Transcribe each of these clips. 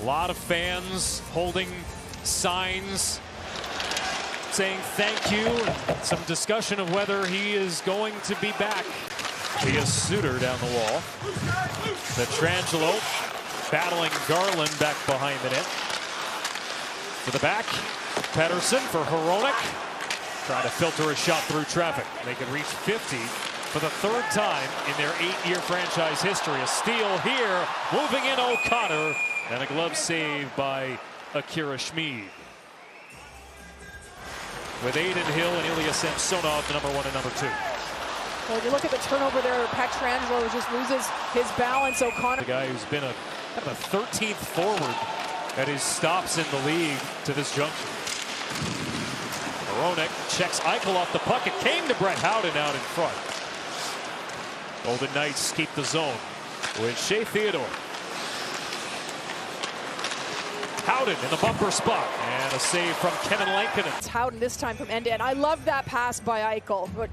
lot of fans holding signs saying thank you, and some discussion of whether he is going to be back. Via Suter down the wall. Pietrangelo battling Garland back behind the net. To the back, Pettersson for Hronek. Trying to filter a shot through traffic. They could reach 50 for the third time in their 8-year franchise history. A steal here, moving in O'Connor, and a glove save by Akira Schmid. With Aiden Hill and Ilya Samsonov, the number 1 and number 2. Well, you look at the turnover there, Pietrangelo just loses his balance. O'Connor, the guy who's been a 13th forward at his stops in the league to this juncture. Hronek checks Eichel off the puck. It came to Brett Howden out in front. Golden Knights keep the zone with Shea Theodore. Howden in the bumper spot, and a save from Kevin Lankinen. It's Howden this time from end to end. I love that pass by Eichel. There's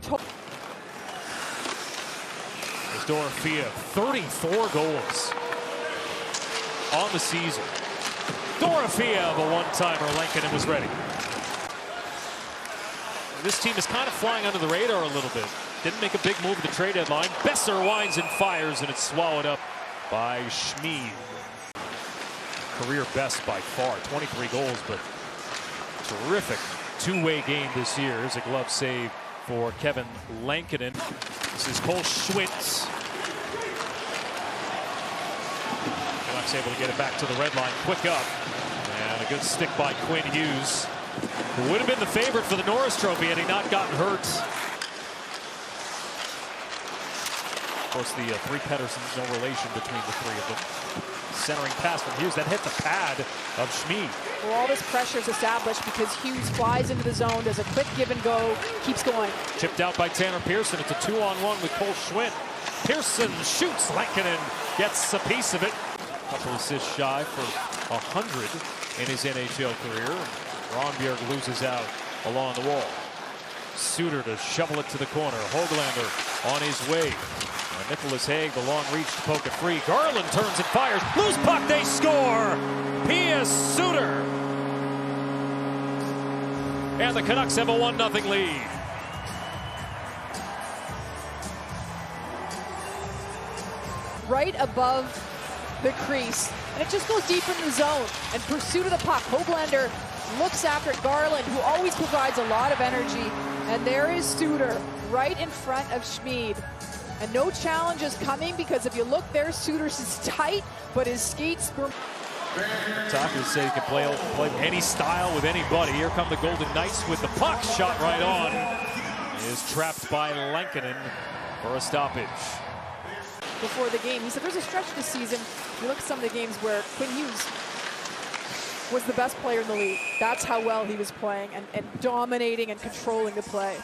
Dorofeev, 34 goals on the season. Dorofeev, a one-timer. Lankinen was ready. This team is kind of flying under the radar a little bit. Didn't make a big move at the trade deadline. Besser winds and fires, and it's swallowed up by Schmid. Career best by far, 23 goals, but terrific two-way game this year. Here's a glove save for Kevin Lankinen. This is Cole Schwintz. Canucks able to get it back to the red line, quick up, and a good stick by Quinn Hughes, who would have been the favorite for the Norris Trophy had he not gotten hurt. Of course, the three Petterssons, no relation between the three of them. Centering pass from Hughes that hit the pad of Schmid. Well, all this pressure is established because Hughes flies into the zone, does a quick give and go, keeps going. Chipped out by Tanner Pearson. It's a 2-on-1 with Cole Schwint. Pearson shoots. Lankinen gets a piece of it. A couple assists shy for 100 in his NHL career. Ronbjerg loses out along the wall. Suter to shovel it to the corner. Hoglander on his way. Nicholas Hague, the long reach to poke it free. Garland turns and fires. Loose puck, they score! P.S. Suter. And the Canucks have a 1-0 lead. Right above the crease. And it just goes deep in the zone. In pursuit of the puck, Hoglander looks after Garland, who always provides a lot of energy. And there is Suter right in front of Schmid. And no challenges coming, because if you look there, Suter's is tight, but his skates were... Talkers say he can play any style with anybody. Here come the Golden Knights with the puck. Shot right on. Is trapped by Lankinen for a stoppage. Before the game, he said there's a stretch this season. You look at some of the games where Quinn Hughes was the best player in the league. That's how well he was playing and dominating and controlling the play.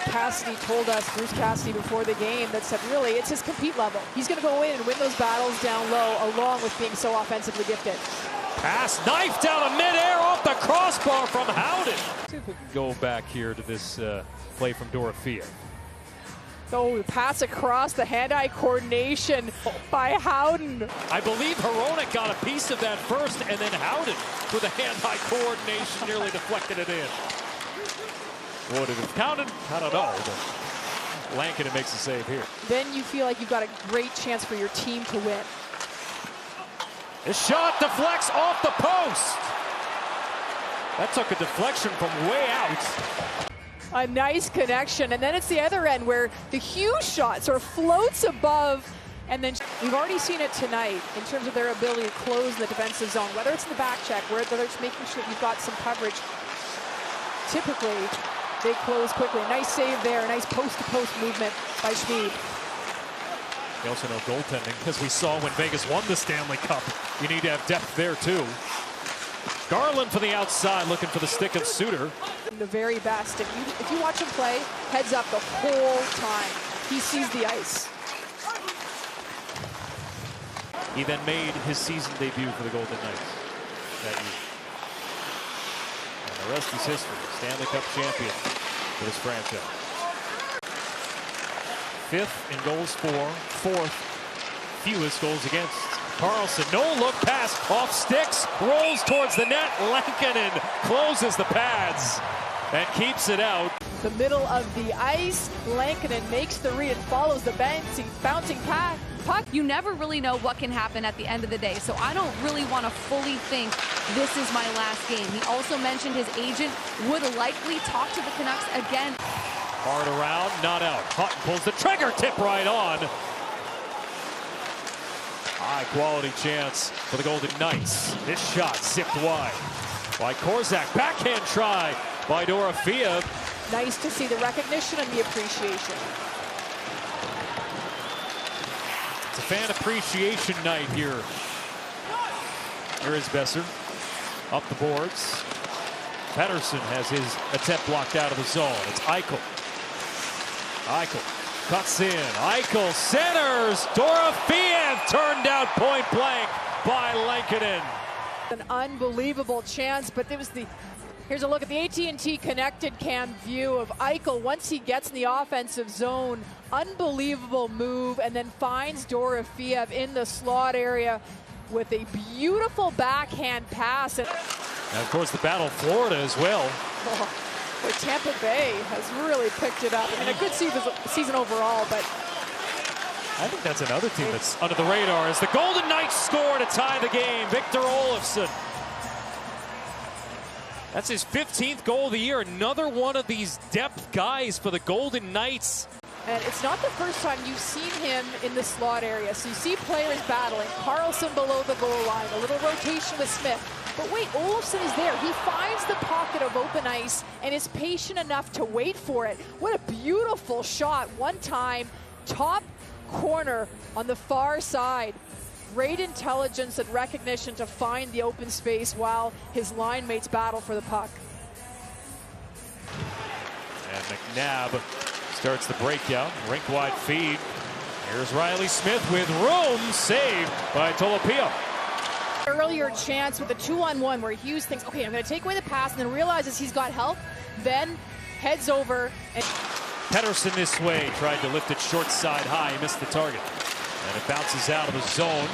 Cassidy told us, Bruce Cassidy, before the game, that said really it's his compete level. He's going to go in and win those battles down low, along with being so offensively gifted. Pass knifed down a midair off the crossbar from Howden. See if we can go back here to this play from Dorofeev. Oh, the pass across, the hand-eye coordination by Howden. I believe Hronek got a piece of that first, and then Howden with the hand-eye coordination nearly deflected it in. Would it have counted? I don't know. But Lankinen makes a save here. Then you feel like you've got a great chance for your team to win. This shot deflects off the post. That took a deflection from way out. A nice connection, and then it's the other end where the Hughes shot sort of floats above, and then we've already seen it tonight in terms of their ability to close the defensive zone, whether it's in the back check, whether it's making sure you've got some coverage. Typically, they close quickly. Nice save there, nice post-to-post movement by Schmid. We also know goaltending, because we saw when Vegas won the Stanley Cup. You need to have depth there, too. Garland from the outside, looking for the stick of Suter. The very best. If you watch him play, heads up the whole time. He sees the ice. He then made his season debut for the Golden Knights that year. And the rest is history. Stanley Cup champion for this franchise. 5th in goals for, 4th fewest goals against Carlson, no look pass, off sticks, rolls towards the net. Lankinen closes the pads and keeps it out. The middle of the ice, Lankinen makes the read and follows the bouncing puck. You never really know what can happen at the end of the day, so I don't really want to fully think this is my last game. He also mentioned his agent would likely talk to the Canucks again. Hard around, not out. Hutton pulls the trigger, tip right on. High quality chance for the Golden Knights. This shot zipped wide by Korzak. Backhand try by Dorofeev. Nice to see the recognition and the appreciation. It's a fan appreciation night here. Here is Besser. Up the boards. Pettersson has his attempt blocked out of the zone. It's Eichel. Eichel cuts in. Eichel centers. Dorofeev turned out point blank by Lankinen. An unbelievable chance, but it was here's a look at the AT&T connected cam view of Eichel once he gets in the offensive zone. Unbelievable move, and then finds Dorofeev in the slot area with a beautiful backhand pass. And of course, the battle of Florida as well. Where Tampa Bay has really picked it up. I mean, a good season overall, but I think that's another team that's under the radar as the Golden Knights score to tie the game. Victor Olofsson. That's his 15th goal of the year. Another one of these depth guys for the Golden Knights. And it's not the first time you've seen him in the slot area. So you see players battling. Carlson below the goal line. A little rotation with Smith. But wait, Olofsson is there. He finds the pocket of open ice and is patient enough to wait for it. What a beautiful shot. One time, top corner on the far side. Great intelligence and recognition to find the open space while his line mates battle for the puck. And McNabb starts the breakout. Rink-wide feed. Here's Riley Smith with room. Saved by Tolopio. Earlier chance with a 2-on-1 where Hughes thinks, okay, I'm going to take away the pass, and then realizes he's got help, then heads over. And Pettersson this way, tried to lift it short side high, he missed the target. And it bounces out of the zone.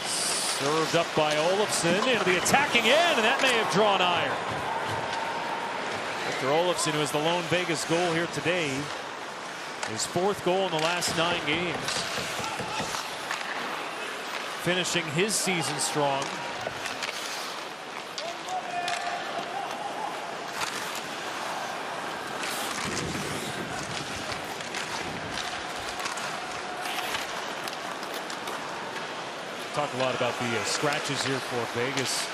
Served up by Olofsson into the attacking end, and that may have drawn ire. Victor Olofsson, who has the lone Vegas goal here today, his 4th goal in the last 9 games. Finishing his season strong. Talk a lot about the scratches here for Vegas.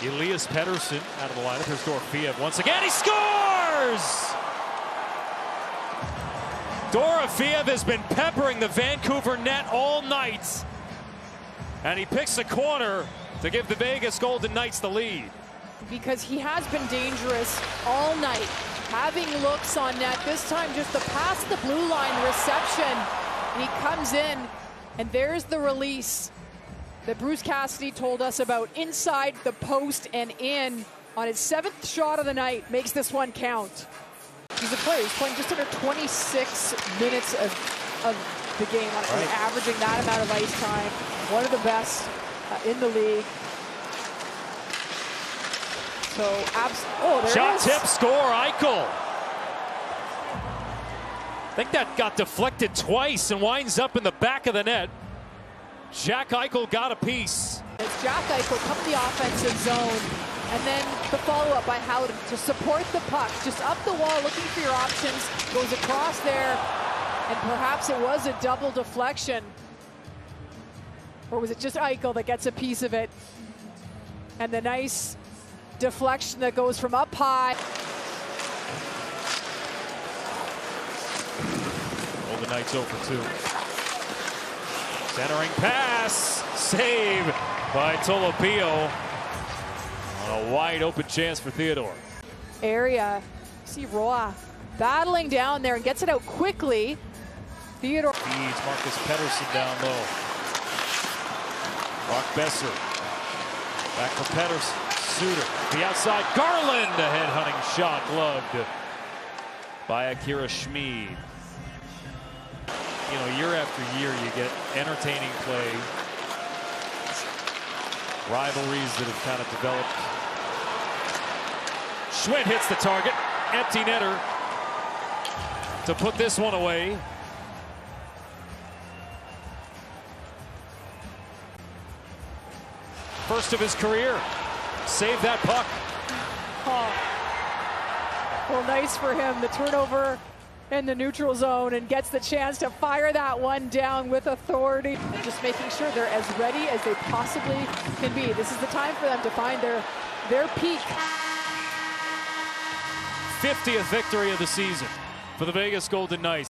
Elias Pettersson out of the lineup. Here's Dorofeev once again. He scores! Dorofeev has been peppering the Vancouver net all night. And he picks a corner to give the Vegas Golden Knights the lead. Because he has been dangerous all night, having looks on net. This time just the past the blue line reception. And he comes in, and there's the release that Bruce Cassidy told us about, inside the post and in on his 7th shot of the night. Makes this one count. He's a player who's playing just under 26 minutes of the game, averaging that amount of ice time. One of the best in the league. So, there shot, it is. tip, score, Eichel. I think that got deflected twice and winds up in the back of the net. Jack Eichel got a piece. It's Jack Eichel come to the offensive zone, and then the follow-up by Howden to support the puck. Just up the wall, looking for your options, goes across there, and perhaps it was a double deflection. Or was it just Eichel that gets a piece of it? And the nice deflection that goes from up high. Golden Knights 0 for 2. Centering pass, save by Tolopio on a wide open chance for Theodore. Area, see Roy battling down there and gets it out quickly. Theodore feeds Marcus Pettersson down low. Brock Besser, back for Pettersson, Suter, the outside, Garland, a head-hunting shot gloved by Akira Schmid. You know, year after year you get entertaining play, rivalries that have kind of developed. Schmidt hits the target. Empty netter to put this one away. First of his career. Save that puck. Oh. Well, nice for him. The turnover in the neutral zone and gets the chance to fire that one down with authority. Just making sure they're as ready as they possibly can be. This is the time for them to find their peak. 50th victory of the season for the Vegas Golden Knights.